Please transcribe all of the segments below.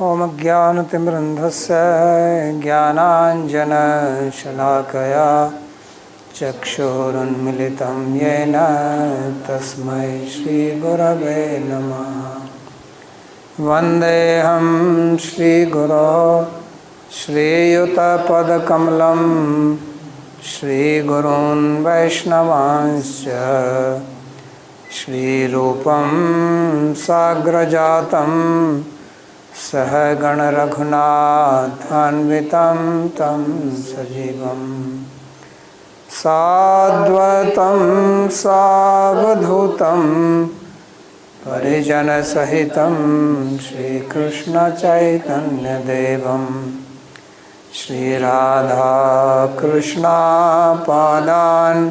ॐ ज्ञानतिमिरन्धस्य ज्ञानाञ्जनशलाकया चक्षुरुन्मिलितं येन तस्मै श्रीगुरवे नमः। वन्देऽहं श्रीगुरो श्रीयुतपदकमलं श्रीगुरून् वैष्णवांश्च श्रीरूपं साग्रजातं सहगण रघुनाथान्वितं तं सजीवं साद्वैतं सावधूतं परिजनसहितं श्रीकृष्णचैतन्यदेवं श्रीराधाकृष्णपादान्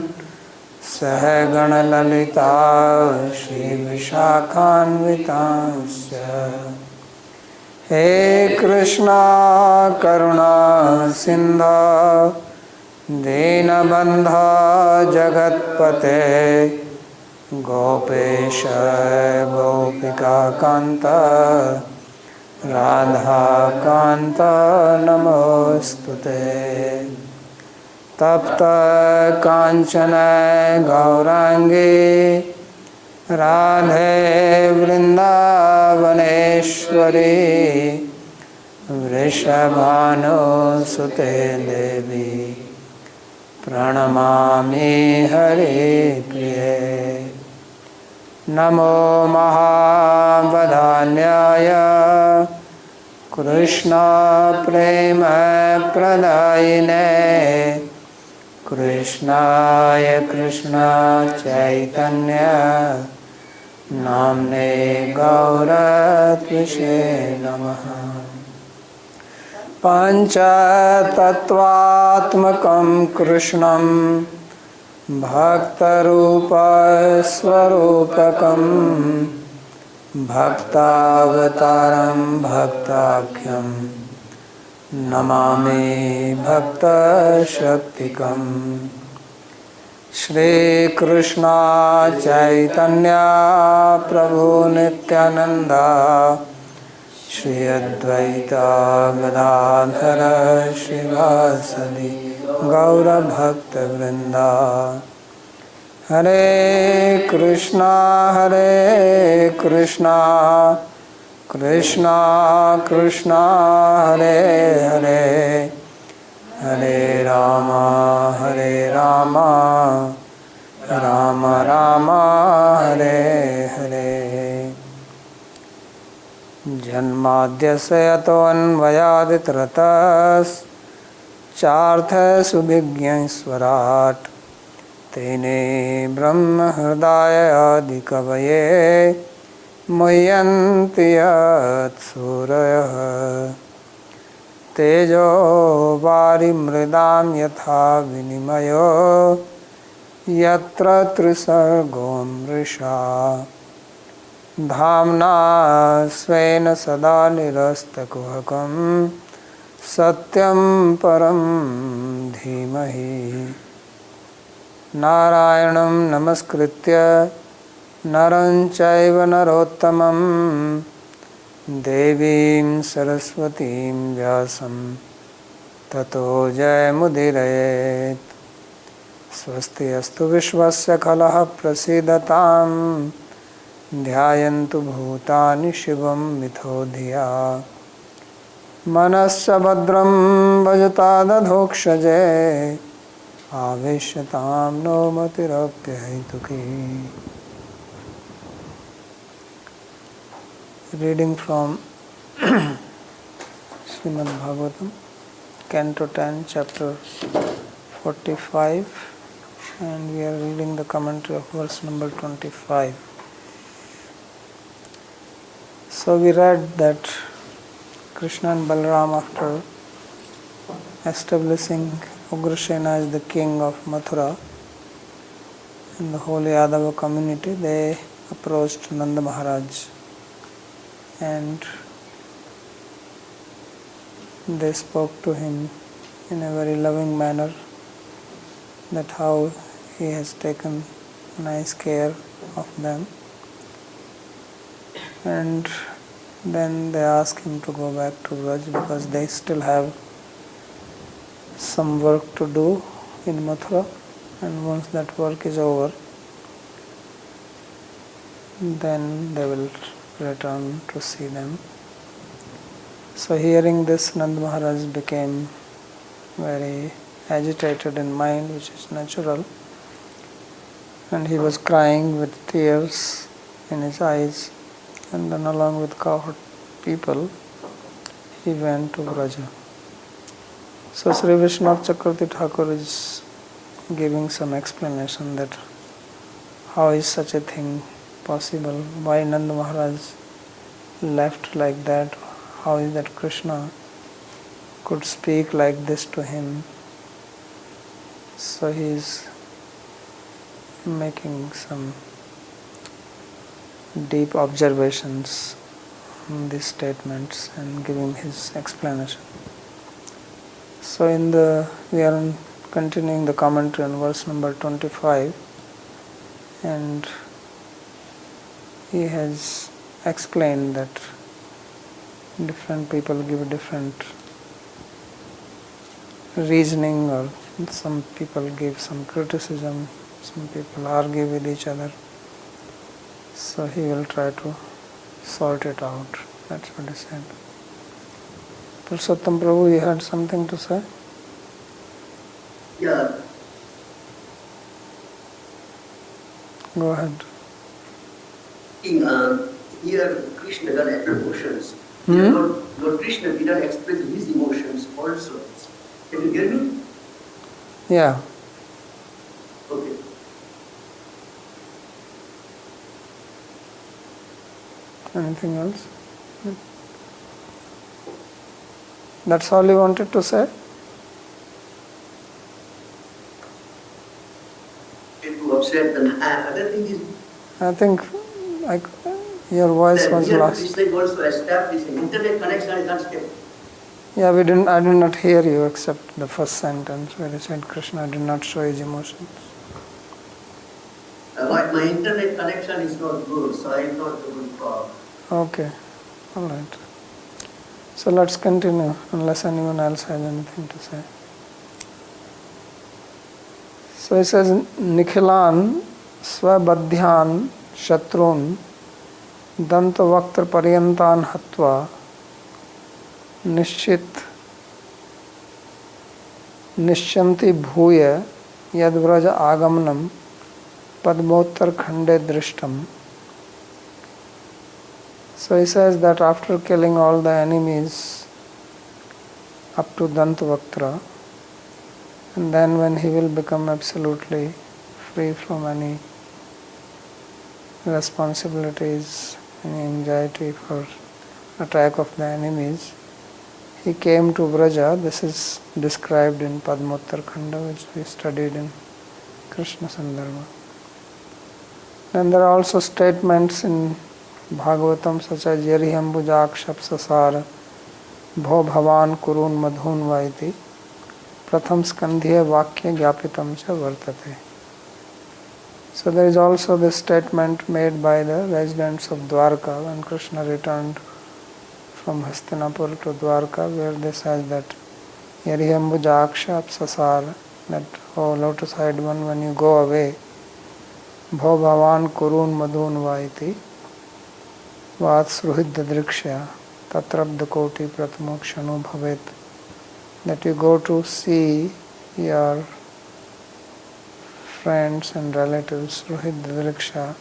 सहगणललिता श्रीविशाखान्वितांश्च। हे कृष्णा करुणा सिन्धो दीनबन्धो जगत्पते गोपेश गोपिकान्त राधाकान्त नमोस्तुते। तप्त कांचन गौरांगी राधे वृंदावनेश्वरी वृषभानुसुते देवी प्रणमामि हरिप्रिये। नमो महावदान्याय कृष्ण प्रेम प्रदायिने कृष्णाय कृष्ण चैतन्य नाम्ने गौरत्विषे नमः। पञ्चतत्त्वात्मकं कृष्णं भक्तरूपस्वरूपकं भक्तावतारं भक्ताख्यं नमामि भक्तशक्तिकम्। श्रीकृष्ण चैतन्य प्रभु नित्यानंद श्री अद्वैत गदाधर श्रीवासदि गौरभक्तवृंद। हरे कृष्णा कृष्णा कृष्णा हरे हरे हरे राम राम राम हरे हरे। जन्माद्यस्य यतोऽन्वयादितरतश्चार्थसुभिज्ञस्वराट् तेने ब्रह्महृदाय आदिकवये मुह्यन्ति यत्सूरयः। तेजो वारिमृदां यथा विनिमयो यत्र त्रिसर्गो मृषा धाम्ना स्वेन सदा निरस्तकुहकं सत्यं परं धीमहि। नारायणं नमस्कृत्य नरं चैव नरोत्तमं देवीं सरस्वतीं व्यासं ततो जयमुदीरयेत्। स्वस्ति अस्तु विश्वस्य खलः प्रसीदतां ध्यायन्तु भूतानि शिवं मिथो धिया। मनश्च भद्रं भजतादधोक्षजे आवेश्यतां no मतिरप्यहैतुकी। Reading from Śrīmad-Bhāgavatam, Canto 10, Chapter 45, and we are reading the commentary of verse number 25. So we read that Krishna and Balaram, after establishing Ugrasena as the king of Mathura in the whole Yadava community, they approached Nanda Maharaj and they spoke to him in a very loving manner, that how he has taken nice care of them. And Then they ask him to go back to Braj because they still have some work to do in Mathura, and once that work is over, then they will return to see them. So hearing this, Nand Maharaj became very agitated in mind, which is natural, and he was crying with tears in his eyes, and then along with cowherd people, he went to Braja. So Sri Vishwanath Chakravarti Thakur is giving some explanation that how is such a thing possible, why Nanda Maharaj left like that, how is that Krishna could speak like this to him. So he is making some deep observations on these statements and giving his explanation. So we are continuing the commentary on verse number 25, and he has explained that different people give different reasoning, or some people give some criticism, some people argue with each other. So he will try to sort it out. That's what he said. Purushottam Prabhu, you had something to say? Yeah. Go ahead. Here Krishna got emotions. Lord Krishna did not express his emotions also. Can you hear me? Yeah. Okay. Anything else? That's all you wanted to say? To upset, and other thing is, I think your voice was lost. Krishna also established an internet connection is not stable. Yeah, I did not hear you except the first sentence where you said Krishna did not show his emotions. My internet connection is not good, so I am not able to talk. Okay, all right. So let's continue, unless anyone else has anything to say. So he says, Nikhilan swabadhyan shatrun dantavaktra paryantan hatva निश्चन्ति भूय यद्व्रज आगमनम padmottar khande drishtam. So he says that after killing all the enemies up to Dantavaktra, and then when he will become absolutely free from any responsibilities, any anxiety for attack of the enemies, he came to Vraja. This is described in Padmottar Khanda, which we studied in Krishna Sandarbha. And there are also statements in Bhagavatam such as Yarihambujak Sasara Bho Bhavan Kurun Madhun Vaiti Pratham Skandhya Vakya Gyapitam Cha Vartate. So there is also this statement made by the residents of Dwarka when Krishna returned from Hastinapur to Dwarka, where they says that Yarihambujak Sasara, that, oh lotus-eyed one, when you go away, Bho Bhavan Kurun Madhun Vaiti Vat Sruhidya Drikshya Tatrabda Koti Pratmokshanu Bhavet, that you go to see your friends and relatives, Sruhidya Driksha,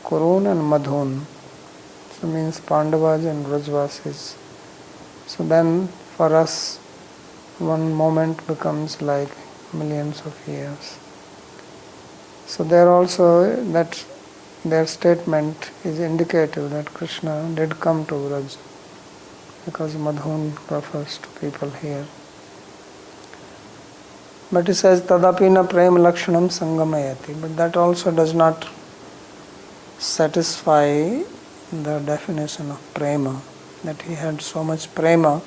Kurun and Madhun. So means Pandavas and Vrajvasis. So then for us, one moment becomes like millions of years. So there also that their statement is indicative that Krishna did come to Vraj, because Madhun refers to people here. But he says Tadapi na prema lakshanam sangamayati, but that also does not satisfy the definition of prema, that he had so much prema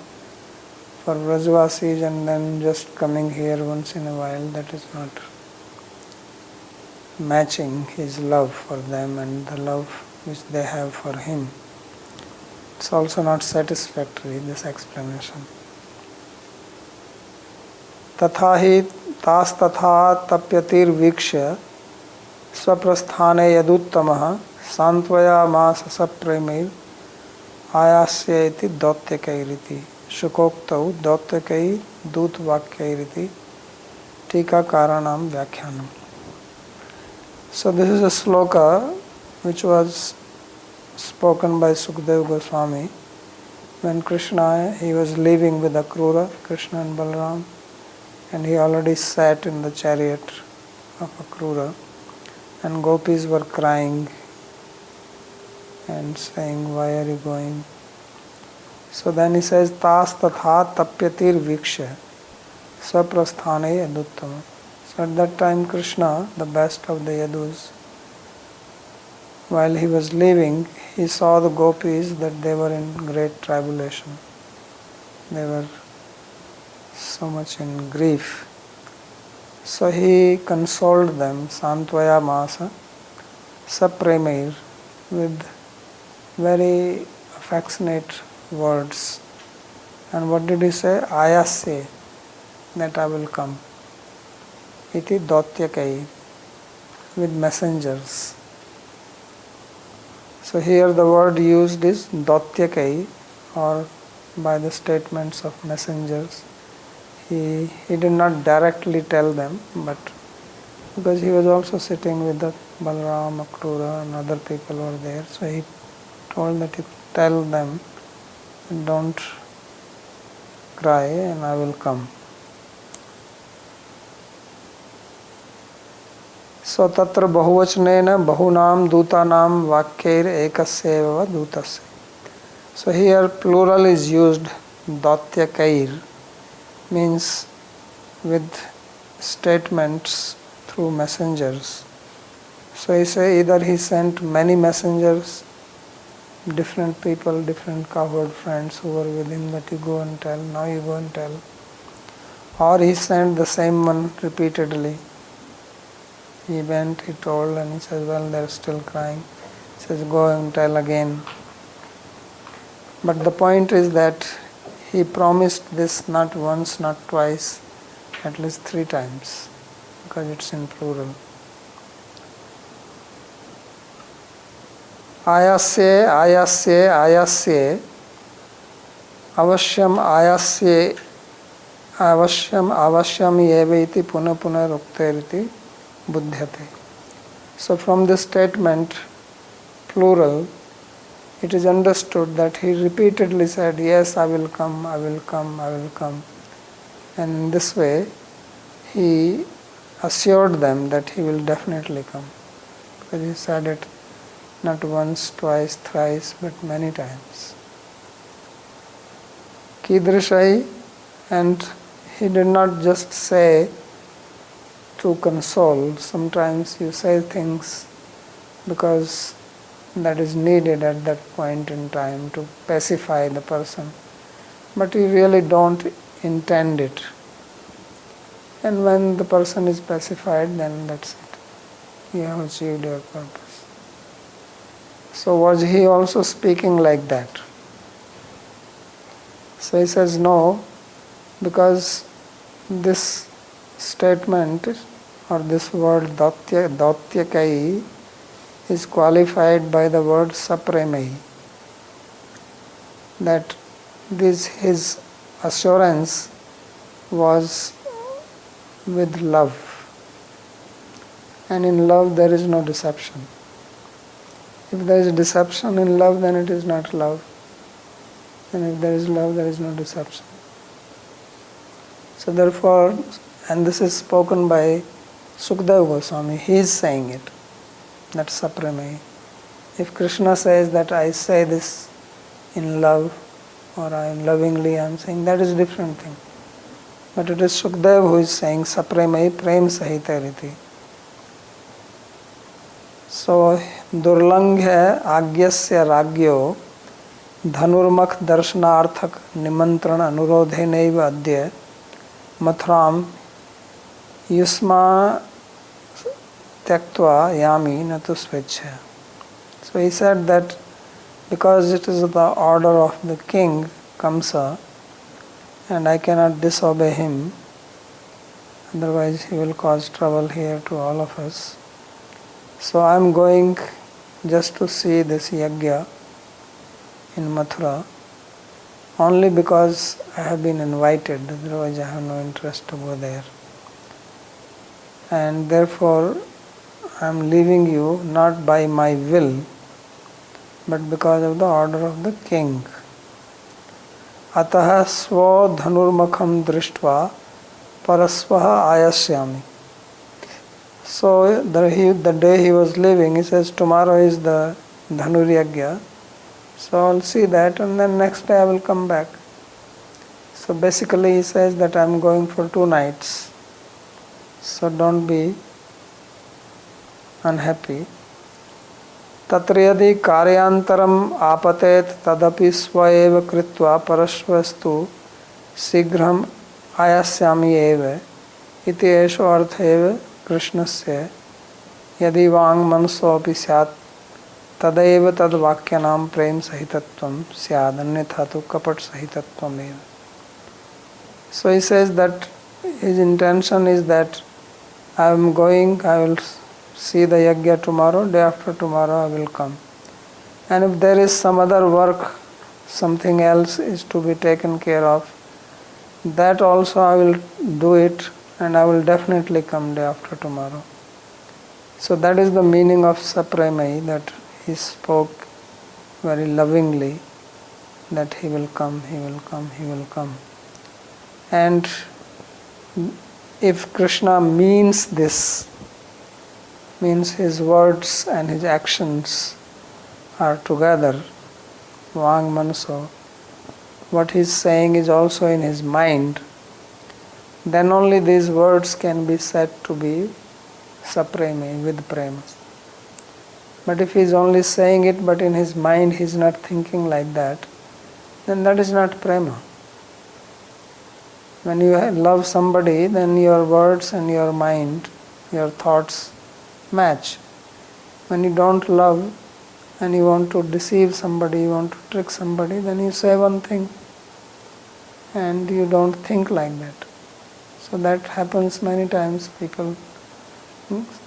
for Vrajvasis and then just coming here once in a while, that is not matching his love for them and the love which they have for him. It's also not satisfactory, this explanation. तथा ही तास तथा तप्यतिर वीक्ष्य स्वप्रस्थाने यदुत्तमः सांत्वयामास सप्रेमैर आयास्य इति दौत्यकैरिति शुकोक्तौ दौत्यकै दूतवाक्यैरिति टीकाकाराणां व्याख्यानम्. So this is a sloka which was spoken by Sukadeva Goswami when Krishna, he was leaving with Akrura, Krishna and Balaram, and he already sat in the chariot of Akrura, and gopis were crying and saying, why are you going? So then he says, tas tatha tapyatir vikshya swaprasthane yaduttama. So at that time Krishna, the best of the Yadus, while he was leaving, he saw the gopis that they were in great tribulation. They were so much in grief. So he consoled them, santvaya masa, sapremair, with very affectionate words. And what did he say? Ayasya, that I will come. Iti dotyakai, with messengers. So here the word used is dotyakai, or by the statements of messengers. He did not directly tell them, but because he was also sitting with the Balaram, Akrura and other people were there, so he told that he tell them, don't cry and I will come. So tatra bahuvachanena bahunam dutanam vakyair ekasyeva dutasya. So here plural is used, datyakair, means with statements through messengers. So he say either he sent many messengers, different people, different cowherd friends who were with him, that you go and tell, now you go and tell. Or he sent the same one repeatedly. He went, he told, and he says, well, they're still crying. He says, go and tell again. But the point is that he promised this not once, not twice, at least 3 times, because it's in plural. Ayasye, ayasye, ayasye, avashyam ayasye, avasyam yeva iti puna puna rukteriti buddhyate. So from this statement, plural, it is understood that he repeatedly said, yes, I will come, I will come, I will come. And in this way, he assured them that he will definitely come. Because he said it not once, twice, thrice, but many times. Kidrishai, and he did not just say to console. Sometimes you say things because that is needed at that point in time to pacify the person, but you really don't intend it. And when the person is pacified, then that's it. You have achieved your purpose. So was he also speaking like that? So he says no, because this statement or this word dautyakai is qualified by the word sapremai, that his assurance was with love, and in love there is no deception. If there is deception in love, then it is not love, and if there is love, there is no deception. So therefore, and this is spoken by Sukadeva Goswami, he is saying it, that sapremai. If Krishna says that I say this in love, or I am lovingly, I am saying, that is a different thing. But it is Sukadeva who is saying sapremai prem sahitariti. So durlanghya agyasya ragyo dhanurmakh darshanarthak nimantran anurodhenaiva adya matram yusma tyaktva yami natu swechha. So he said that because it is the order of the king, Kamsa, and I cannot disobey him, otherwise he will cause trouble here to all of us. So I am going just to see this yajna in Mathura, only because I have been invited, otherwise I have no interest to go there. And therefore I am leaving you not by my will, but because of the order of the king. Ataha sva dhanurmakham drishtva parasvaha ayasyami. So the day he was leaving, he says, tomorrow is the Dhanur Yajna, so I'll see that and then next day I will come back. So basically he says that I am going for 2 nights, so don't be unhappy. Tatriyadi karyantaram apatet tadapi svaeva kritva parashvastu sigram ayasyami eva iti esho artheva krishnasya yadi vang mansopi syat tadaiva tad vakyanam prem sahitatvam syad annatha tu kapat sahitatvam eva. So he says that his intention is that I am going, I will see the yajna tomorrow, day after tomorrow I will come. And if there is some other work, something else is to be taken care of, that also I will do it and I will definitely come day after tomorrow. So that is the meaning of Sapremai, that he spoke very lovingly that he will come, he will come, he will come. And if Krishna means this, means his words and his actions are together, Vang Manso, what he is saying is also in his mind, then only these words can be said to be Sapreme, with prema. But if he is only saying it but in his mind he is not thinking like that, then that is not prema. When you love somebody, then your words and your mind, your thoughts match. When you don't love and you want to deceive somebody, you want to trick somebody, then you say one thing and you don't think like that. So that happens many times. People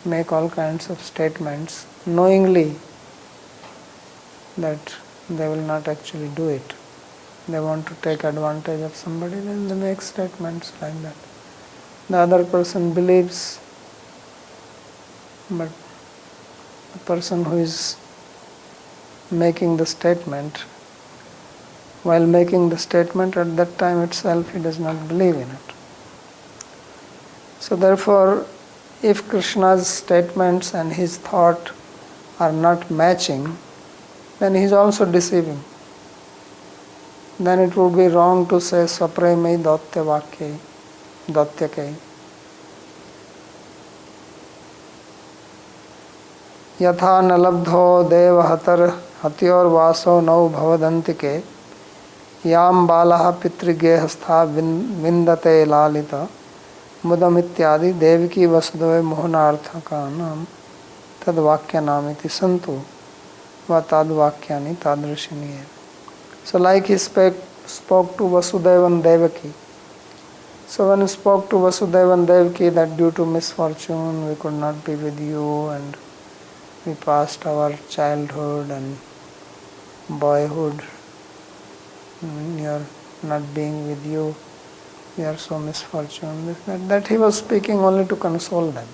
make all kinds of statements knowingly that they will not actually do it. They want to take advantage of somebody, then they make statements like that. The other person believes, but the person who is making the statement, while making the statement at that time itself he does not believe in it. So therefore, if Krishna's statements and his thought are not matching, then he is also deceiving. Then it would be wrong to say Swapremai Dautya Vakya, Dautyakai. Yatha nalabdho deva hatyor vaso nau bhavadantike yam balaha pitrigehastha vindate lalita mudam ityadi deviki vasudave mohanarthakanam tad vakyanamiti santu va tad vakyani tadrashini. So like he spoke to Vasudeva and Devaki. So when he spoke to Vasudeva and Devaki that due to misfortune we could not be with you and we passed our childhood and boyhood, you are not being with you, we are so misfortunate. That he was speaking only to console them.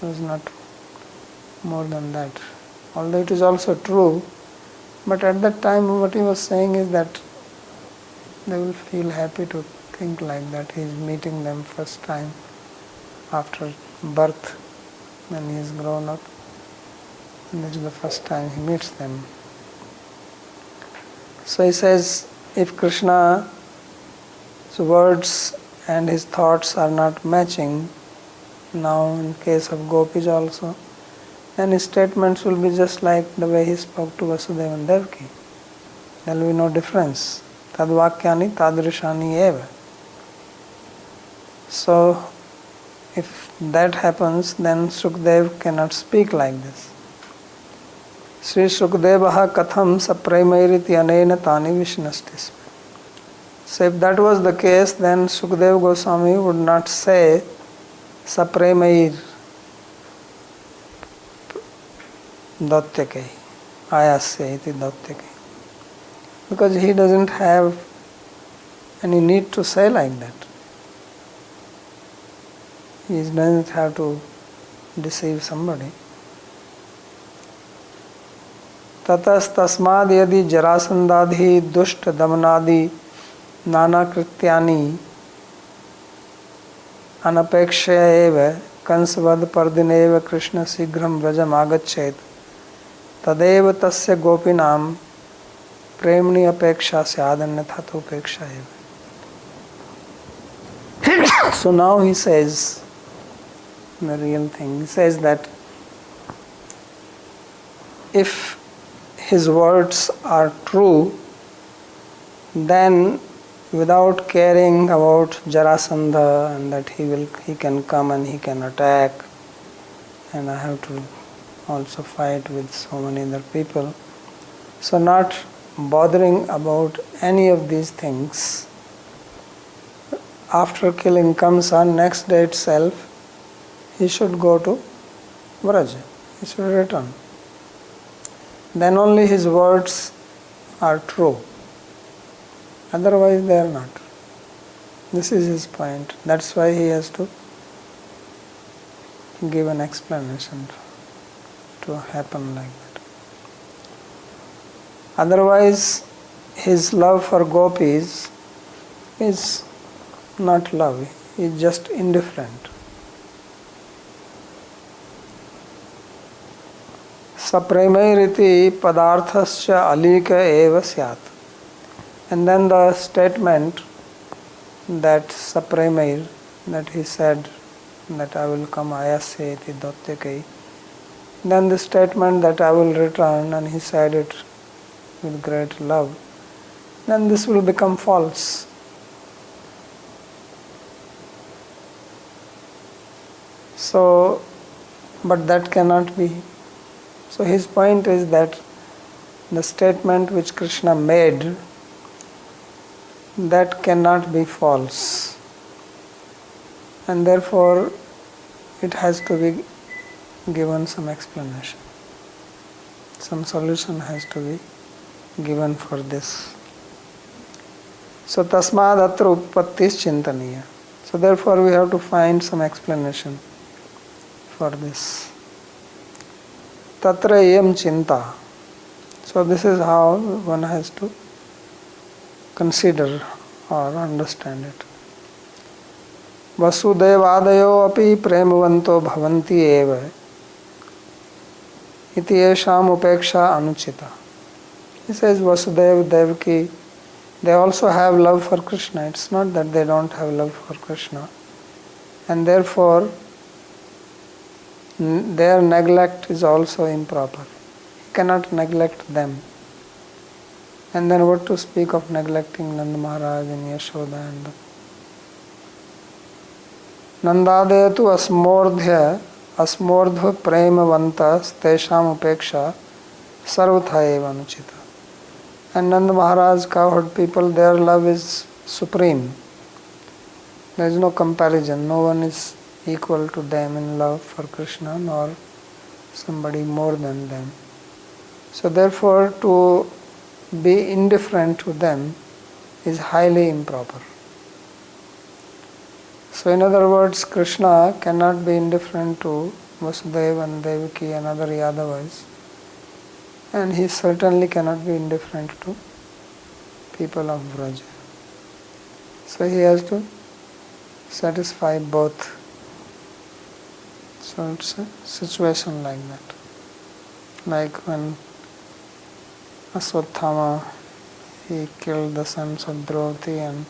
It was not more than that. Although it is also true, but at that time what he was saying is that they will feel happy to think like that. He is meeting them first time after birth, when he is grown up. And this is the first time he meets them. So he says, if Krishna's words and his thoughts are not matching, now in case of gopis also, then his statements will be just like the way he spoke to Vasudeva and Devaki. There will be no difference. Tad vakyani tadrashani eva. So, if that happens, then Sukdev cannot speak like this. Sri Sukdevaha katham sapraimairiti anena tani vishnastis. So if that was the case, then Sukadeva Goswami would not say sapraimair datyake, ayasya iti datyake. Because he doesn't have any need to say like that. He doesn't have to deceive somebody. Tatas tasmad yadi jarasandadhi dushta damanadi nana krityani anapekshaya eva kansavad pardineva krishna sigram vrajam agachet tadeva tasya gopinam premni apeksha syadanyatha upeksha eva. So now he says the real thing. He says that if his words are true, then without caring about Jarasandha and that he can come and he can attack and I have to also fight with so many other people. So not bothering about any of these things. After killing Kamsa, next day itself, he should go to Vraja. He should return. Then only his words are true. Otherwise they are not. This is his point. That's why he has to give an explanation to happen like that. Otherwise, his love for gopis is not love. He is just indifferent. Sapraimairiti padarthascha alika eva syat. And then the statement that sapraimair, that he said that I will come ayasya iti dotyakai. Then the statement that I will return, and he said it with great love. Then this will become false. So, but that cannot be. So his point is that the statement which Krishna made, that cannot be false. And therefore it has to be given some explanation. Some solution has to be given for this. So tasmad atra uppattis chintaniya. So therefore we have to find some explanation for this. Tatra yam chinta. So this is how one has to consider or understand it. Vasudevadayo api premavanto bhavanti eva iti yesham upeksha anuchita. He says Vasudeva, Devaki, they also have love for Krishna. It's not that they don't have love for Krishna. And therefore their neglect is also improper. He cannot neglect them. And then what to speak of neglecting Nanda Maharaj and Yashoda and Nandadetu asmordha premavanta stesham upeksha sarvatha eva anuchita. And Nanda Maharaj, cowherd people, their love is supreme. There is no comparison. No one is equal to them in love for Krishna, nor somebody more than them. So therefore to be indifferent to them is highly improper. So in other words, Krishna cannot be indifferent to Vasudeva and Devaki and other Yadavas, and he certainly cannot be indifferent to people of Vraja. So he has to satisfy both. So it's a situation like that. Like when Aswathama, he killed the sons of Draupadi and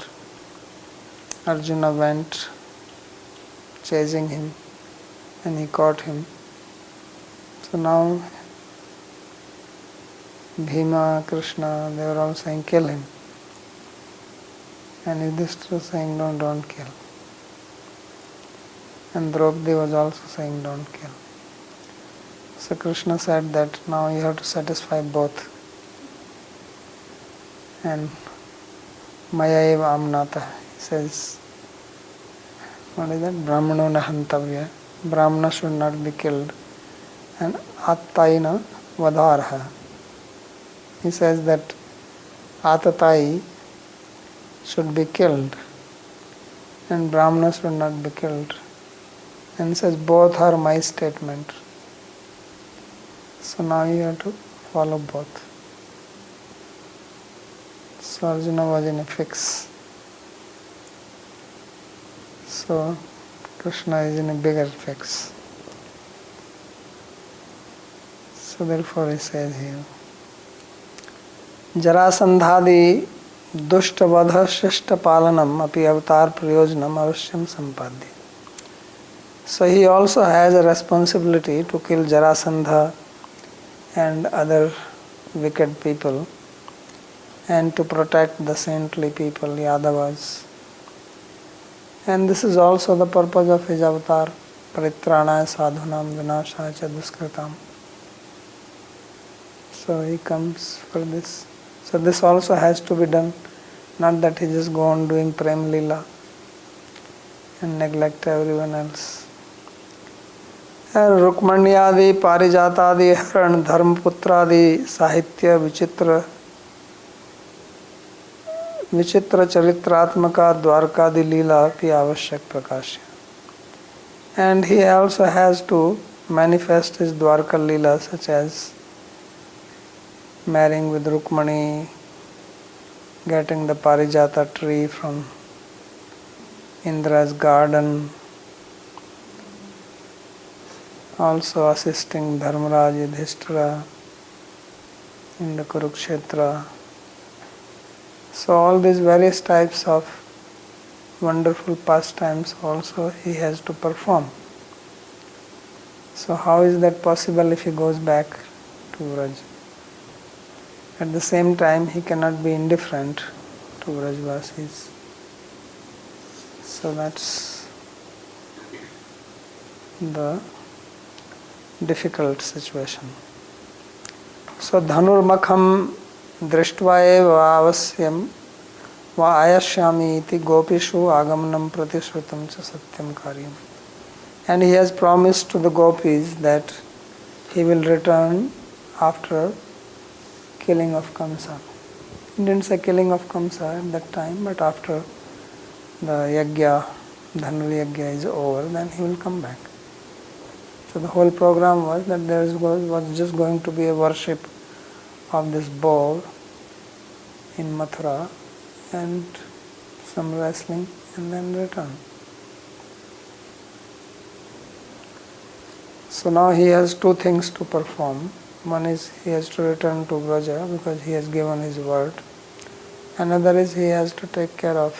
Arjuna went chasing him and he caught him. So now Bhima, Krishna, they were all saying kill him. And Yudhishthira was saying no, don't kill. And Draupadi was also saying don't kill. So Krishna said that now you have to satisfy both. And Maya eva amnata, he says, what is that? Brahmano na hantavya. Brahmana should not be killed. And attaina vadharha. He says that atatai should be killed and Brahmana should not be killed. And he says both are my statement. So now you have to follow both. So Arjuna was in a fix. So Krishna is in a bigger fix. So therefore he says here, Jarasandhadi duštavadha shishta palanam api avatar prayojanam avasyam sampadya. So he also has a responsibility to kill Jarasandha and other wicked people and to protect the saintly people, Yadavas. And this is also the purpose of his avatar, Paritranaya sadhunam vinashaya cha duskritam. So he comes for this. So this also has to be done, not that he just go on doing Prem Lila and neglect everyone else. Rukmanyadi, Parijatadi, Haran, Dharmaputradi, Sahitya, Vichitra Charitratmaka, Dwarkadi Lila, Pi Avashyak Prakashya. And he also has to manifest his Dwarka Lila, such as marrying with Rukmani, getting the Parijata tree from Indra's garden, also assisting Dharmaraj Yudhishthira in the Kurukshetra. So all these various types of wonderful pastimes also he has to perform. So how is that possible if he goes back to Vraj? At the same time he cannot be indifferent to Vrajvasis. So that's the difficult situation. So Dhanurmakham Drishtva eva avasyam va ayashyami iti gopishu agamanam pratisrutam cha satyam karyam. And he has promised to the gopis that he will return after killing of Kamsa. He didn't say killing of Kamsa at that time, but after the yagya, Dhanur yagya is over, then he will come back. So the whole program was that there was just going to be a worship of this bow in Mathura and some wrestling and then return. So now he has two things to perform. One is he has to return to Vraja because he has given his word. Another is he has to take care of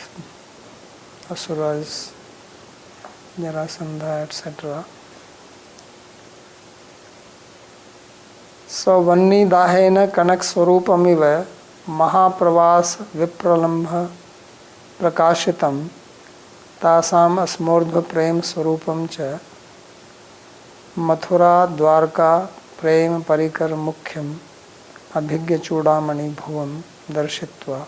Asuras, Jarasandha, etc. So Vanni Dahena Kanak Swarupamiva Mahapravas Vipralambha Prakashitam Tasam Asmordha Prem Swarupam Cha Mathura Dwarka Prem Parikar Mukhyam Abhigya Chudamani Bhuvam Darshitva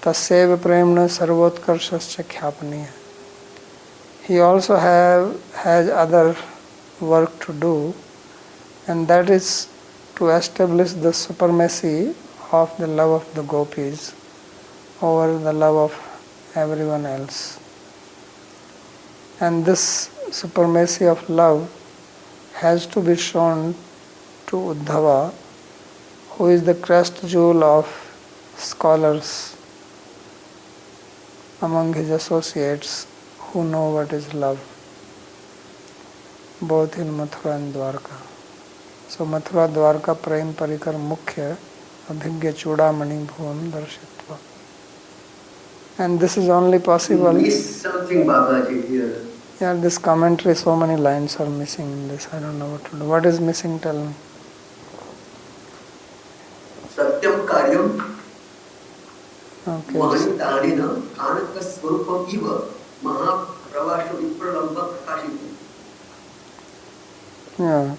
Taseva Premna Sarvotkarshascha Khyapaniya. He also has other work to do, and that is to establish the supremacy of the love of the gopis over the love of everyone else. And this supremacy of love has to be shown to Uddhava, who is the crest jewel of scholars among his associates who know what is love, both in Mathura and Dwarka. So Mathura Dwarka Prem Parikar Mukhya Abhigya Chudamani Bhuvam Darshitva. And this is only possible. You missed something, Babaji, here. Yeah, this commentary, so many lines are missing in this. I don't know what to do. What is missing? Tell me. Satyam Karyam Okay. Mahanitanina Anaka Swarupam Iva Mahapravasha Vipralamba Prakashitam. Yeah.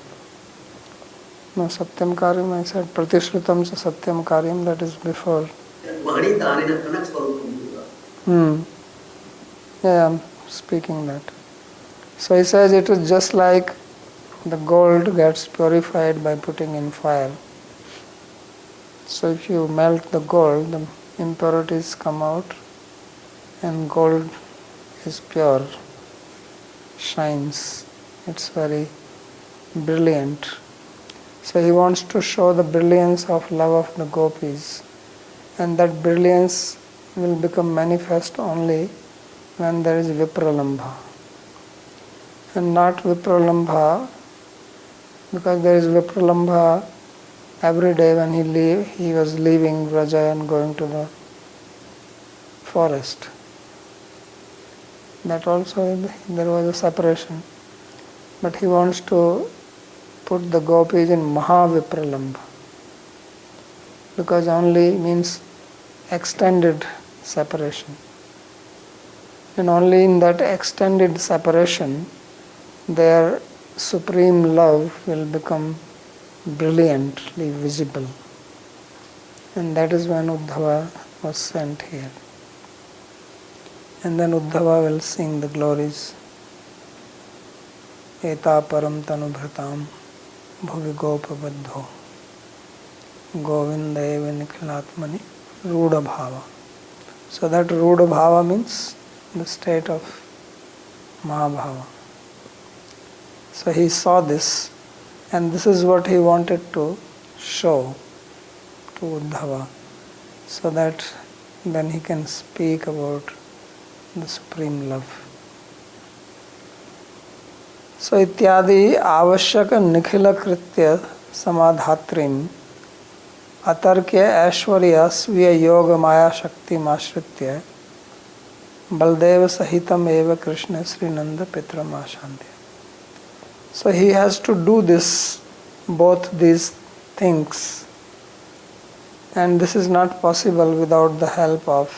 No, Satyam Karyam, I said Pratishrutam cha Satyam Karyam, that is before. Vani Dhanena Kanak Swarupam. Yeah, I'm speaking that. So he says it is just like the gold gets purified by putting in fire. So if you melt the gold, the impurities come out and gold is pure, shines. It's very brilliant. So he wants to show the brilliance of love of the gopis, and that brilliance will become manifest only when there is vipralambha. And not vipralambha, because there is vipralambha every day when he was leaving Vraja and going to the forest. That also there was a separation. But he wants to put the gopis in Mahavipralambha, because only means extended separation. And only in that extended separation their supreme love will become brilliantly visible. And that is when Uddhava was sent here. And then Uddhava will sing the glories. Eta param tanubhratam bhuvi gopabadho govinda eva nikhilatmani ruda bhava. So that ruda bhava means the state of Mahabhava. So he saw this, and this is what he wanted to show to Uddhava, so that then he can speak about the supreme love. So ityadi avashyaka nikhila kritya samadhatrim atarkya aishwarya sviya yoga maya shakti mashritya Baldeva sahitam eva Krishna Sri Nanda Pitram Ashantya. So he has to do this, both these things, and this is not possible without the help of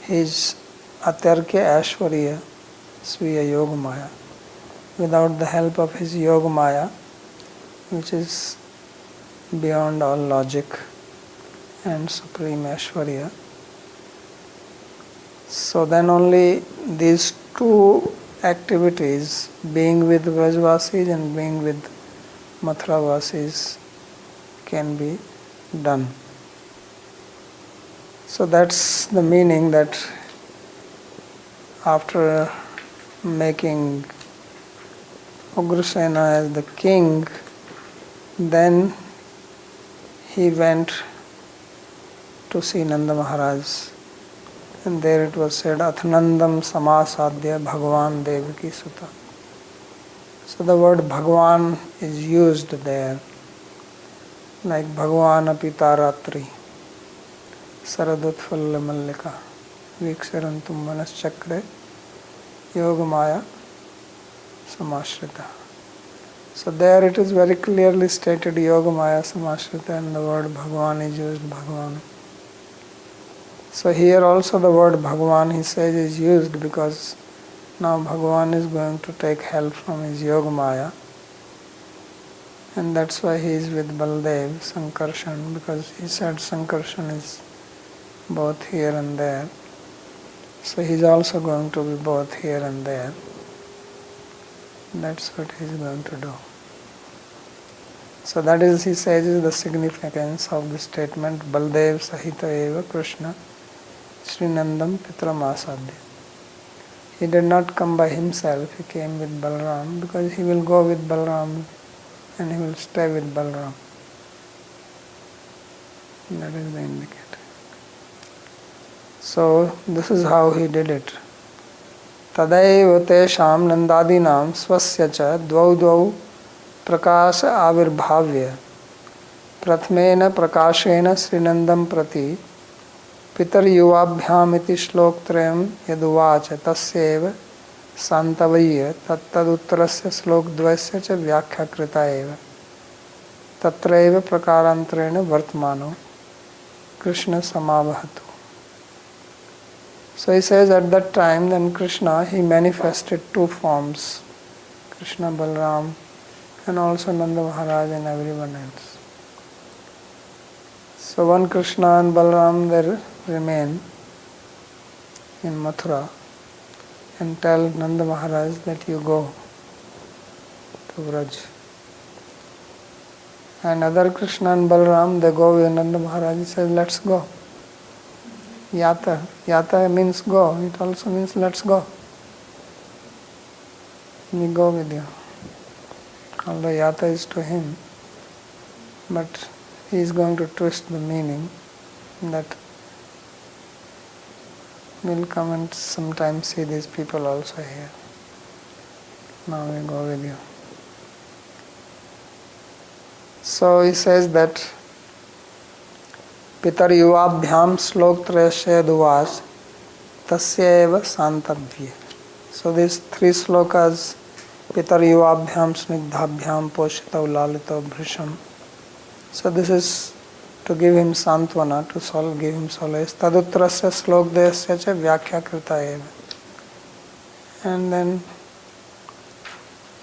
his Atarkya Aishwarya Sviya Yoga Maya, without the help of his Yoga Maya, which is beyond all logic and supreme Aishwarya. So then only these two activities, being with Vrajvasis and being with Mathravasis, can be done. So that's the meaning, that after making Ugrasena as the king, then he went to see Nanda Maharaj. And there it was said, Athanandam Samasadya Bhagavan Devaki Sutta. So the word Bhagavan is used there, like Bhagavan Apitaratri, Saradutfalla Mallika, Viksharantum Manaschakre, Yogamaya Samashrita. So there it is very clearly stated Yogamaya Samashrita, and the word Bhagavan is used, Bhagavan. So here also the word Bhagavan, he says, is used because now Bhagavan is going to take help from his Yogamaya, and that's why he is with Baldev, Sankarshan, because he said Sankarshan is both here and there. So he is also going to be both here and there. That's what he is going to do. So that is, he says, is the significance of the statement Baldev Sahita Eva Krishna Sri Nandam Pitram Asadya. He did not come by himself, he came with Balram, because he will go with Balram and he will stay with Balram. That is the indicator. So this is how he did it. Tadaiva tesham nandadinam swasya cha dvau dvau prakasa avirbhavya prathmena prakashena srinandam prati pitar yuvabhyam iti shloktrayam yaduvacha tasyev santavayya tattaduttarasya slokdvasya cha vyakhya krita eva tatraiva prakarantrena vartmano Krishna samabhatu. So he says at that time, then Krishna, he manifested two forms, Krishna Balram, and also Nanda Maharaj and everyone else. So when Krishna and Balaram there remain in Mathura and tell Nanda Maharaj that you go to Vraj. And other Krishna and Balaram, they go with Nanda Maharaj. He says, let's go. Yata. Yata means go. It also means let's go. We go with you. Although yata is to him, but he is going to twist the meaning that we'll come and sometimes see these people also here. Now we go with you. So he says that Pitar Yuvabhyam Slok Trayasya Duvas Tasya Eva Santavya. So these three slokas, Pitar Yuvabhyam Snigdhabhyam Poshitav Lalitav Bhrisham. So this is to give him santvana, to give him solace. Tadutrasya slokdayasya cha vyakhya krita eva. And then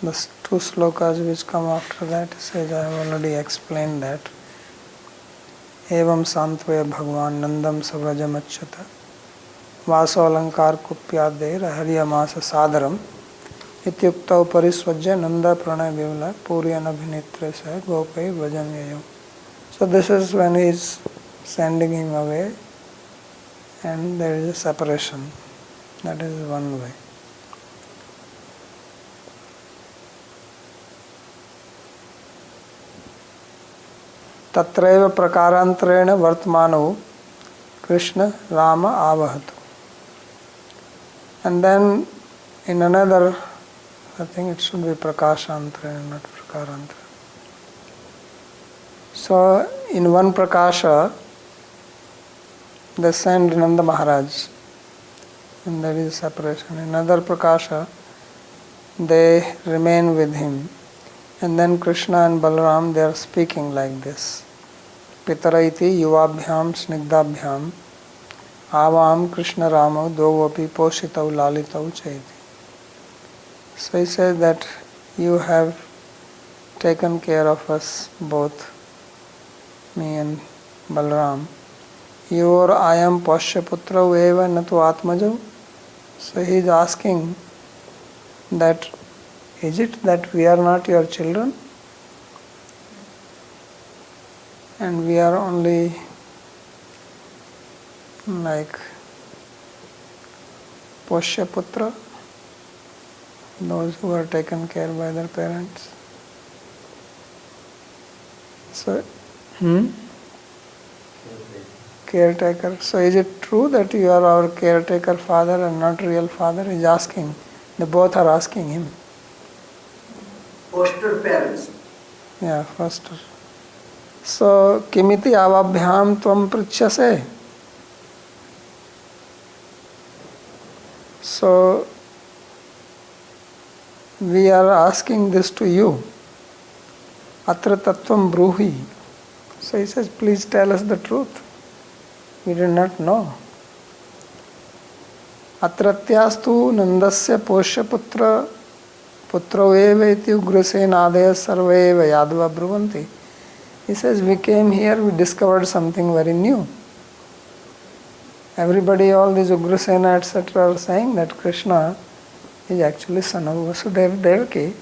the two slokas which come after that says, I have already explained that. Evam santvaya bhagwan nandam savrajam achyata vaso alankar kupyadeir haryamasa sadaram ityukta parisvajya nanda pranay vivla puryan abhinetre sa gopai vajan yayam. So this is when he is sending him away and there is a separation. That is one way. Tatraiva prakarantarena vartmano Krishna Rama avahatu. And then in another, I think it should be prakashantarena, not prakarantarena. So in one prakasha, they send Nanda Maharaj, and there is separation. In another prakasha, they remain with him. And then Krishna and Balaram, they are speaking like this. Pitaraiti yuvabhyam snigdabhyam avam Krishna Rama dovapi poshitav lalitav chaiti. So he says that you have taken care of us both, me and Balaram. Yor ayam poshya putra eva natu atmajav. So he is asking that, is it that we are not your children? And we are only like Poshya Putra, those who are taken care by their parents. So, caretaker. So is it true that you are our caretaker father and not real father? He is asking. They both are asking him. Foster parents. Yeah, foster. So, kimiti avabhyam tvam prichyase. So, we are asking this to you. Atra tattvam bruhi. So he says, please tell us the truth. We did not know. Atratyastu nandasya poshya putra putro eva iti ugrasenadaya sarva eva yadva bruvanti. He says, we came here, we discovered something very new. Everybody, all these Ugrasena, etc. are saying that Krishna is actually son of Vasudeva Devaki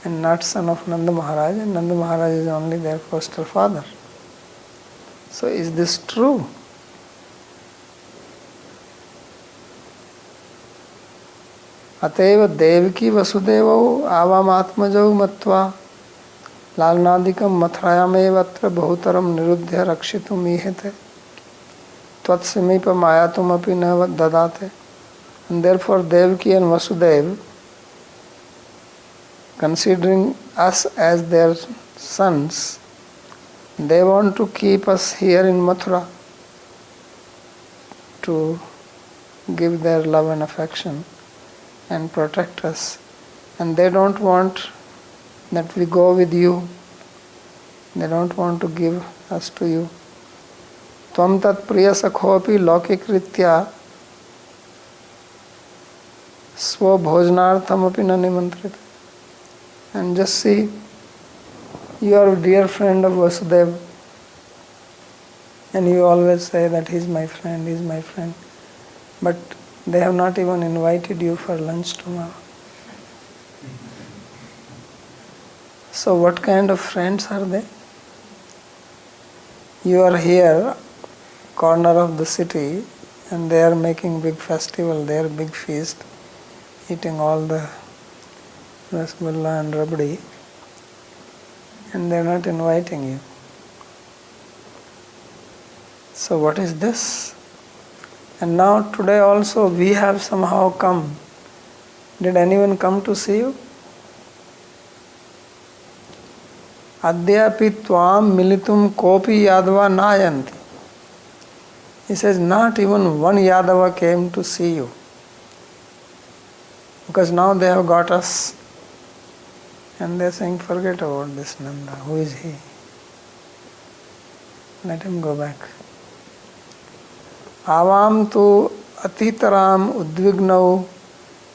and not son of Nanda Maharaj, and Nanda Maharaj is only their foster father. So is this true? Ateva Devaki Vasudevau avam atmajau matva lalnadikam mathrayamevatra bahutaram nirudhya rakshitum ihete tvatsimipa mayatum api na dadate. And therefore Devaki and Vasudeva, considering us as their sons, they want to keep us here in Mathura to give their love and affection and protect us. And they don't want that we go with you. They don't want to give us to you. Tvam tat priya sakhopi lokikritya swa bhojanartham api na nimantrita. And just see, you are a dear friend of Vasudeva, and you always say that he's my friend, he's my friend. But they have not even invited you for lunch tomorrow. So what kind of friends are they? You are here, corner of the city, and they are making big festival, their big feast, eating all the rasgulla and rabdi, and they are not inviting you. So what is this? And now today also we have somehow come. Did anyone come to see you? Adyapi tvam militum kopi yadava nayanti. He says, not even one Yadava came to see you. Because now they have got us. And they are saying, forget about this Nanda. Who is he? Let him go back. Avam tu atitaram udvignau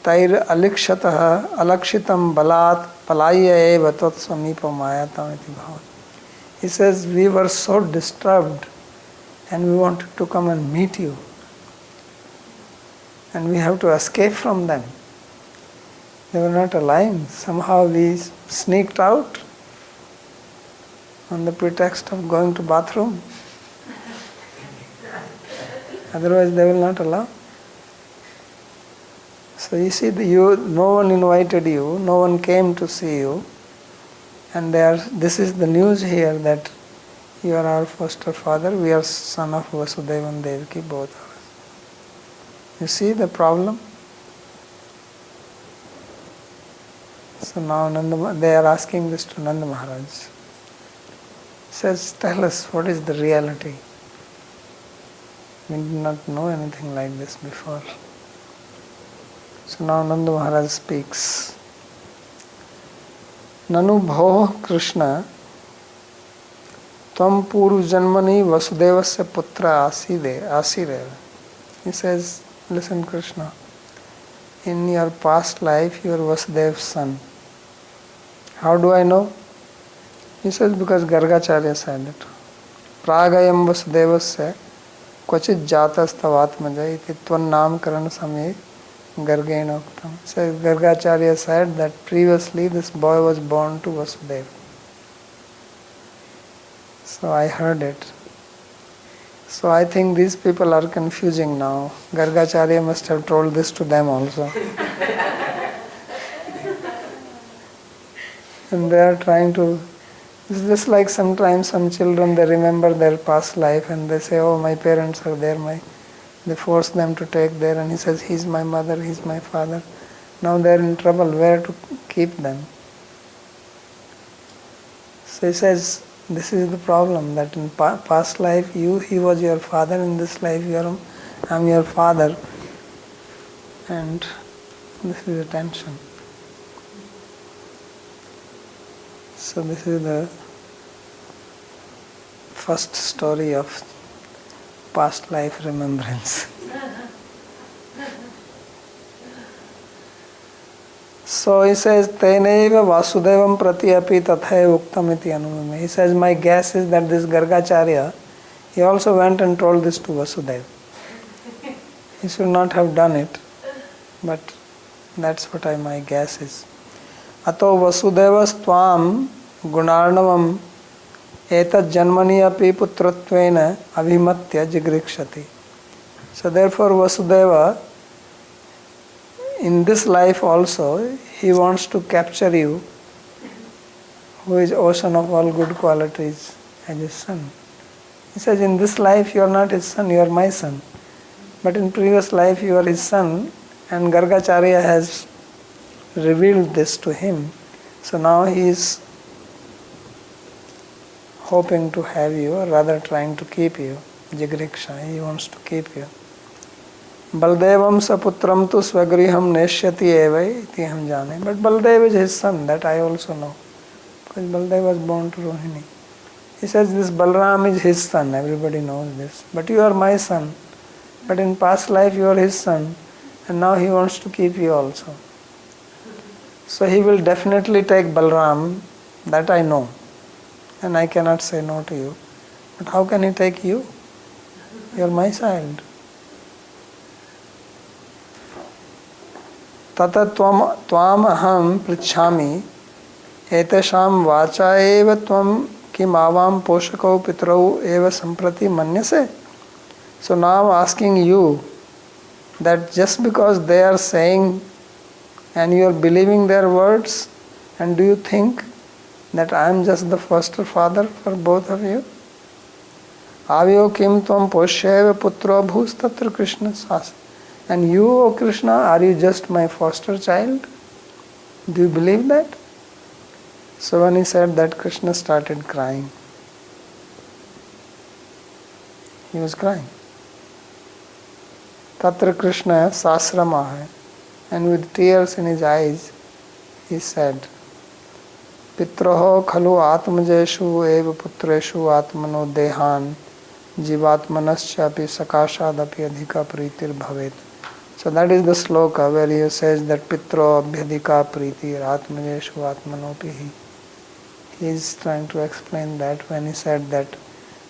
tair alikshataha alakshitam balat palaya eva tat samipa mayatam iti bhavat. He says, we were so disturbed and we wanted to come and meet you. And we have to escape from them. They were not alive. Somehow we sneaked out on the pretext of going to bathroom. Otherwise they will not allow. So you see, no one invited you, no one came to see you, and this is the news here that you are our foster father, we are son of Vasudeva and Devaki, both of us. You see the problem? So now they are asking this to Nanda Maharaj. He says, tell us, what is the reality? We did not know anything like this before. So now Nanda Maharaj speaks. Nanu bho Krishna tvam puru janmani vasudevasya putra asire. He says, listen Krishna, in your past life you are Vasudev's son. How do I know? He says, because Gargacharya said it. Pragayam vasudevasya kvachit jatastavatmaja iti tvan namkarana samye Gargena Uktam. So Gargacharya said that previously this boy was born to Vasudeva. So I heard it. So I think these people are confusing now. Gargacharya must have told this to them also. And they are trying to... It's just like sometimes some children, they remember their past life and they say, oh, my parents are there, they force them to take there, and he says, he's my mother, he's my father. Now they're in trouble, where to keep them? So he says, this is the problem, that in past life he was your father, in this life I'm your father. And this is the tension. So this is the first story of past life remembrance. So he says, Teneva Vasudevam prati api tathay uktam iti anumame. He says, my guess is that this Gargacharya, he also went and told this to Vasudeva. He should not have done it, but that's what my guess is. Ato Vasudevas tvam gunarnavam etat janmani api putratvena abhimatya jigrikshati. So therefore Vasudeva, in this life also, he wants to capture you, who is ocean of all good qualities, as his son. He says, in this life you are not his son, you are my son. But in previous life you are his son, and Gargacharya has revealed this to him. So now he is hoping to have you, or rather trying to keep you. Jigriksha, he wants to keep you. Baldevam saputram tu swagriham neshyati evai iti ham jane. But Baldev is his son, that I also know. Because Baldev was born to Rohini. He says this Balram is his son, everybody knows this. But you are my son. But in past life you are his son. And now he wants to keep you also. So he will definitely take Balram, that I know. And I cannot say no to you. But how can he take you? You are my child. Tata tvam aham pritchami etesham vacha eva tvam kim avam poshakau pitrau eva samprati manyase. So now I am asking you that just because they are saying and you are believing their words, and do you think that I am just the foster father for both of you? Avyo kim tvam poshya putro bhus tatra Krishna sas. And you, O Krishna, are you just my foster child? Do you believe that? So when he said that, Krishna started crying. He was crying. Tatra Krishna sasrama, and with tears in his eyes, he said, Pitroho khalu atmajeshu eva putreshu atmano dehan jivatmanaschapi sakashadapi adhika pritir bhavet. So that is the sloka where he says that Pitro abhyadhika pritir atmajeshu atmanopihi. He is trying to explain that when he said that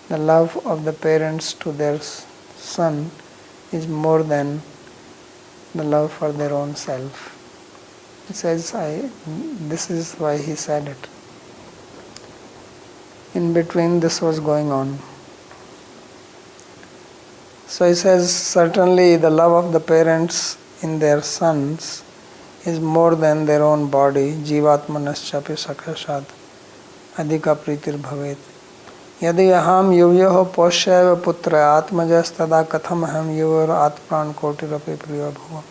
the love of the parents to their son is more than the love for their own self. He says, this is why he said it. In between this was going on. So he says, certainly the love of the parents in their sons is more than their own body. Jivatmanaschapi sakashad adhika pritir bhavet. Yadi aham yuvyoho poshya putra atmajas tada katham aham yuvar atpran kotirapi priya bhuva.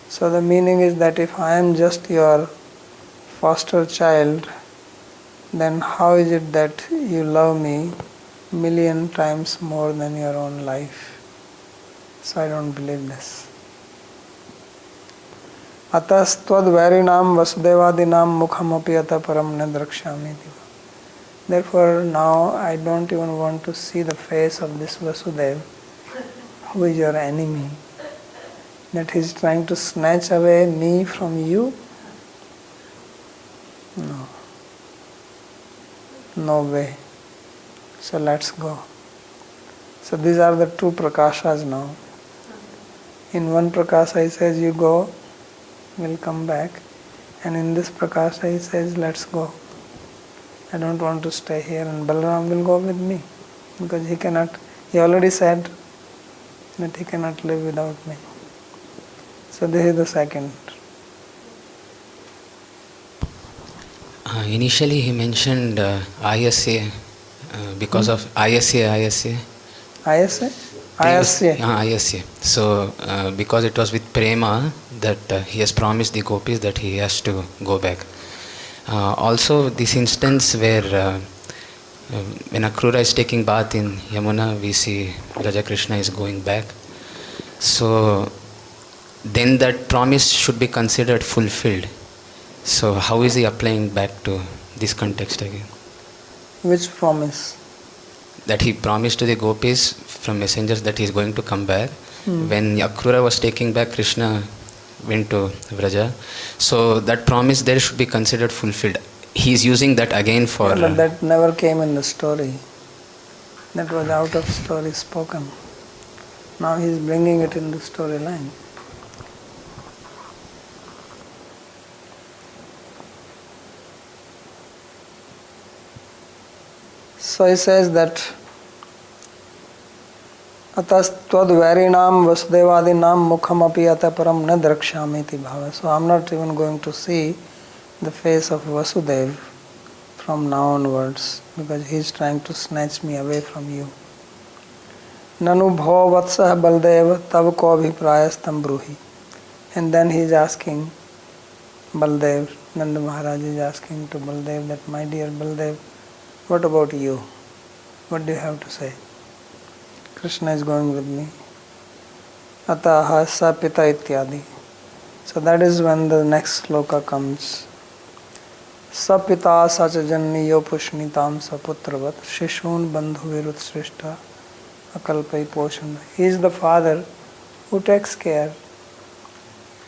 So the meaning is that if I am just your foster child, then how is it that you love me million times more than your own life? So I don't believe this. Atas tvad varinam vasudevadinam mukhamapi ata param nadrakshami. Therefore now I don't even want to see the face of this Vasudev, who is your enemy, that he is trying to snatch away me from you. No way. So let's go. So these are the two prakashas now. In one prakasha he says, you go, we'll come back. And in this prakasha he says, let's go. I don't want to stay here, and Balaram will go with me. Because he already said that he cannot live without me. So this is the second. Initially he mentioned Ayasya, because of Ayasya. Ayasya. So because it was with Prema that he has promised the gopis that he has to go back. Also this instance where when Akrura is taking bath in Yamuna, we see Raja Krishna is going back. So then that promise should be considered fulfilled. So how is he applying back to this context again? Which promise? That he promised to the gopis from messengers that he is going to come back. When Akrura was taking back, Krishna went to Vraja. So that promise there should be considered fulfilled. He is using that again for... But that never came in the story. That was out of story spoken. Now he is bringing it in the storyline. So he says that Atas tvad varinam vasudevadinam mukhamapi ata param na drakshamiti bhava. So I am not even going to see the face of Vasudev from now onwards, because he is trying to snatch me away from you. Nanu bho vatsah Baldev tav ko abhiprayastam bruhi. And then he is asking Baldev, Nanda Maharaj is asking to Baldev that, my dear Baldev, what about you? What do you have to say? Krishna is going with me. Ataha sa pita ityadi. So that is when the next sloka comes. Sa pita sachajanniyo pushnitam sa putravat shishun bandhu virut srishta akalpai poshana. He is the father who takes care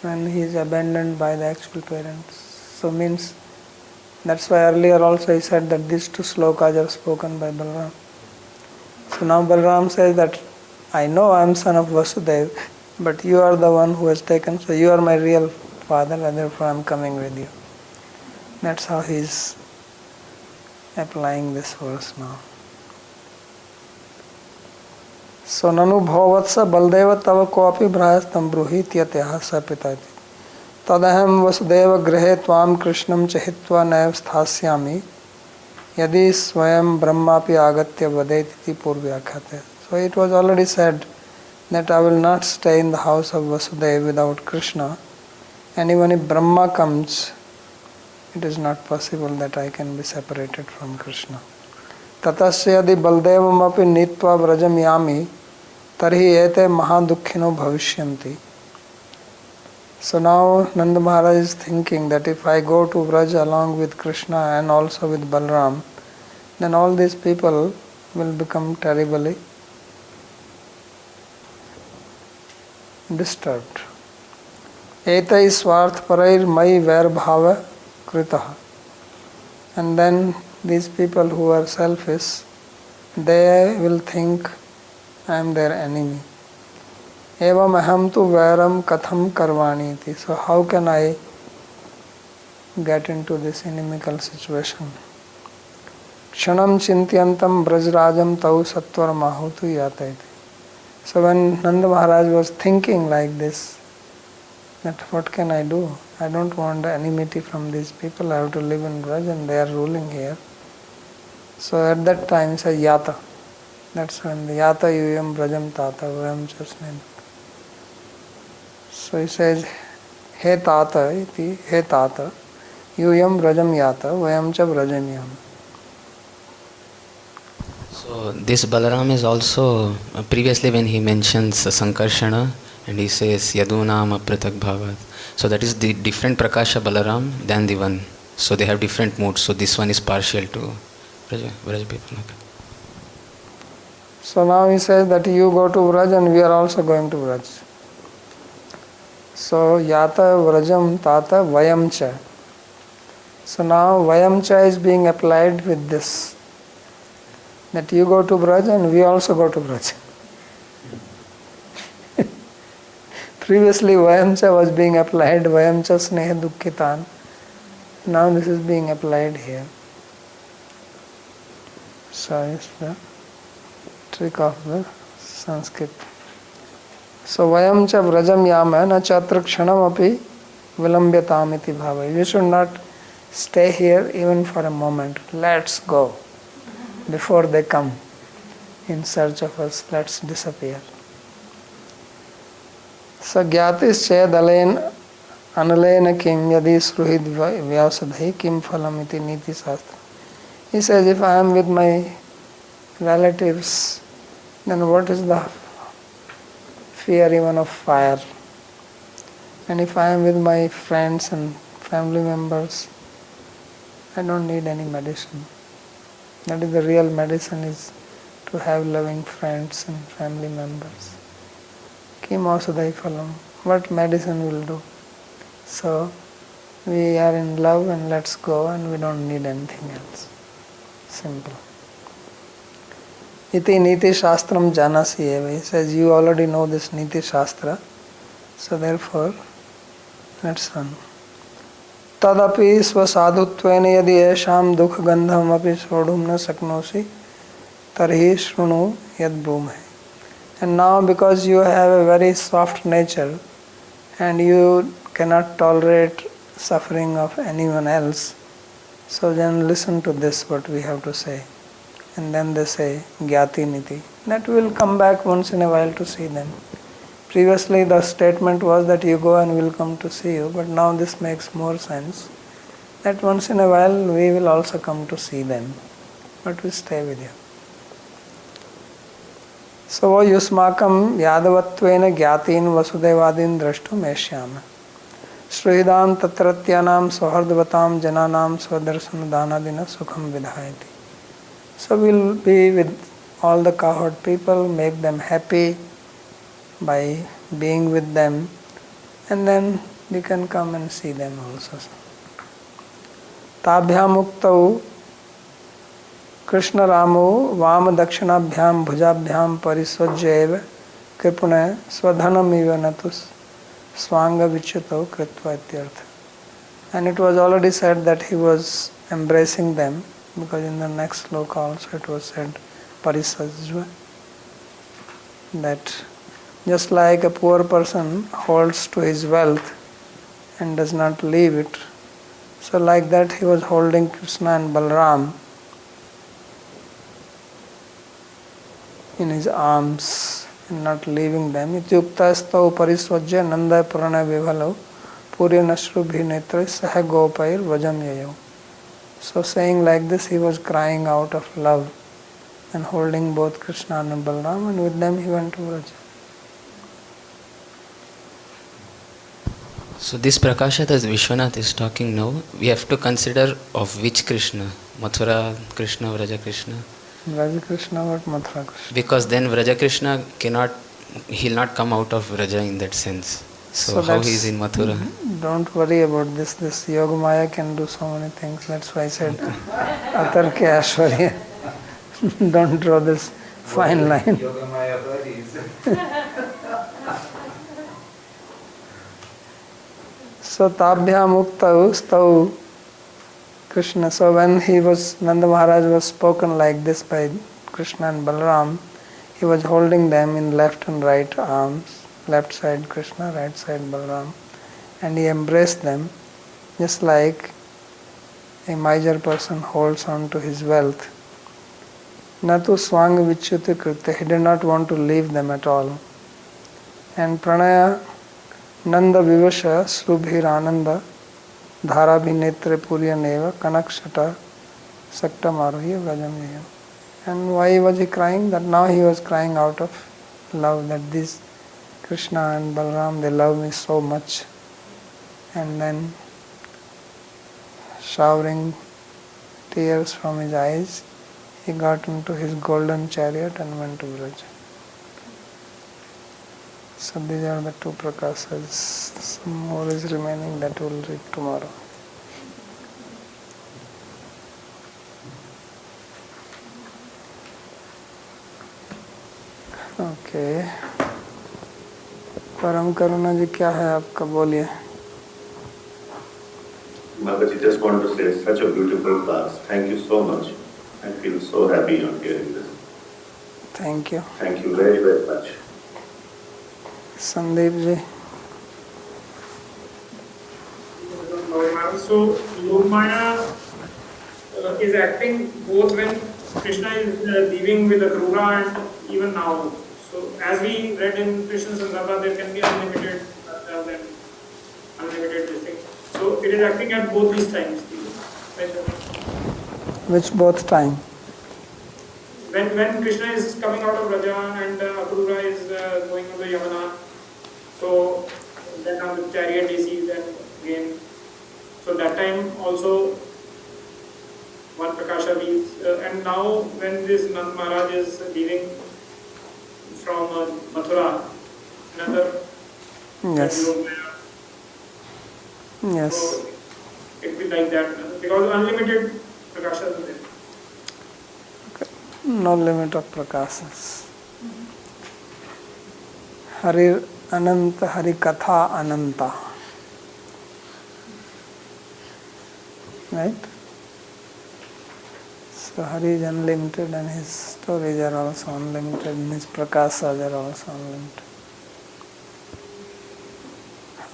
when he is abandoned by the actual parents. So means, that's why earlier also he said that these two slokas are spoken by Balaram. So now Balaram says that I know I am son of Vasudeva, but you are the one who has taken, so you are my real father, and therefore I am coming with you. That's how he is applying this verse now. So nanu bhavatsa baldeva tava koapi bhrayastam bruhi tyatyaha sapitati tadaham vasudeva grahe tvam krishnam chahitva naiv sthasyami yadi swayam brahmapi agatya vadetiti purvyakhate. So it was already said that I will not stay in the house of Vasudeva without Krishna, and even if Brahma comes, it is not possible that I can be separated from Krishna. Tatasya yadi baldevam api nitva vrajam yami tarhi ete mahadukkhino bhavishyanti. So now Nanda Maharaj is thinking that if I go to Vraj along with Krishna and also with Balaram, then all these people will become terribly disturbed. Etai swarth parair mai vair bhava kritaha. And then these people who are selfish, they will think I am their enemy. Evam aham tu vairam katham karvani iti. So how can I get into this inimical situation? Kshanam chintyantam brajrajam tau sattvar mahutu yata iti. So when Nanda Maharaj was thinking like this, that what can I do? I don't want enmity from these people. I have to live in Braj and they are ruling here. So at that time he said Yata. That's when the Yata yuyam brajam tata vayam chasnena. So he says, He tata iti, He tata, yuyam brajam yata vayam cha brajam yam. So this Balaram is also, previously when he mentions Sankarshana, and he says Yadunam apratak bhavat. So that is the different Prakasha Balaram than the one. So they have different moods. So this one is partial to Braj people. Okay. So now he says that you go to Vraj and we are also going to Vraj. So Yata Vrajam Tata Vayam Cha. So now Vayam Cha is being applied with this. That you go to Braj and we also go to Braj. Previously Vayamcha was being applied, Vayamcha Sneha Dukkhitan. Now this is being applied here. So it's the trick of the Sanskrit. So Vayamcha Vrajam Yama na chatra kshanam api vilambyatam iti bhava. You should not stay here even for a moment. Let's go. Before they come in search of us, let's disappear. So Gyatis Chedalen Analena Kim Yadi Sruhid Vyasadhi Kim Phalamiti Niti Sastra. He says, if I am with my relatives, then what is the fear even of fire? And if I am with my friends and family members, I don't need any medicine. That is the real medicine, is to have loving friends and family members. Kim Ausadai Phalam. What medicine will do? So we are in love and let's go, and we don't need anything else. Simple. Iti Niti Shastram Janasi eva. He says you already know this Niti Shastra, so therefore let's run. Tadapi svasadhutvena yadi esham dukha gandham api sodhum na saknosi tarhi shrunu yad brumhe. And now because you have a very soft nature and you cannot tolerate suffering of anyone else, so then listen to this what we have to say. And then they say Gyati Niti. That we will come back once in a while to see them. Previously the statement was that you go and we will come to see you, but now this makes more sense. That once in a while we will also come to see them, but we stay with you. So yusmakam yadavattvena gyatin vasudevadin drashtum eshyama. Sruhidam tatratyanam sahardvatam jananam svadarsan danadina sukham vidhayati. So we will be with all the cowherd people, make them happy by being with them, and then we can come and see them also. Tabhyamuktau Krishna Ramo Vam Dakshinabhyam Bhujabhyam Parisvajyeva Kripune Swadhanamiva Natus Swanga Vichuto Kritva Ityartha. And it was already said that he was embracing them, because in the next sloka also it was said Parisvajyeva, that just like a poor person holds to his wealth and does not leave it, so like that he was holding Krishna and Balram in his arms and not leaving them. Ityuktastau parisvajya nanda pranay vibhalau purya nashrubhi netra saha gopair vajam yayo. So saying like this, he was crying out of love and holding both Krishna and Balram, and with them he went to Vraja. So this Prakasha that Vishwanath is talking now, we have to consider of which Krishna? Mathura Krishna, Vraja Krishna? Vraja Krishna or Mathura Krishna? Because then Vraja Krishna he'll not come out of Vraja in that sense. So how he is in Mathura? Don't worry about this. This Yogamaya can do so many things. That's why I said Atarke Ashwarya. Don't draw this fine line. Yogamaya buddies. So Tabhya Muktau Stau Krishna. So when Nanda Maharaj was spoken like this by Krishna and Balaram, he was holding them in left and right arms. Left side Krishna, right side Balaram. And he embraced them just like a miser person holds on to his wealth. Natu swanga vichyuti krita. He did not want to leave them at all. And pranaya nanda vivasha srubhir ananda dharabhinetre purya neva kanakshata sakta marohi vrajamyayam. And why was he crying? That now he was crying out of love, that this Krishna and Balaram, they love me so much. And then showering tears from his eyes, he got into his golden chariot and went to Vraja. So these are the two prakasas. Some more is remaining that we will read tomorrow. Okay. परम करुणा जी क्या है आपका, बोलिए. Babaji, just want to say such a beautiful class. Thank you so much. I feel so happy on hearing this. Thank you. Thank you very, very much. Sandeep ji. So Yogamaya is acting both when Krishna is leaving with the Krura and even now. So as we read in Krishna Sandarbha, there can be unlimited and unlimited this thing. So it is acting at both these times. Which both time? When Krishna is coming out of Vraja and Akrura is going on the Yamuna, so then on the chariot he sees them again. So that time also one Prakasha leaves. And now when this Nand Maharaj is leaving from Mathura, another Yes. Yes. So it will be like that because unlimited Prakasha is there. No limit of prakasas. Hari Ananta, Hari Katha Ananta. Right? So Hari is unlimited and his stories are also unlimited and his prakasas are also unlimited.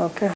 Okay.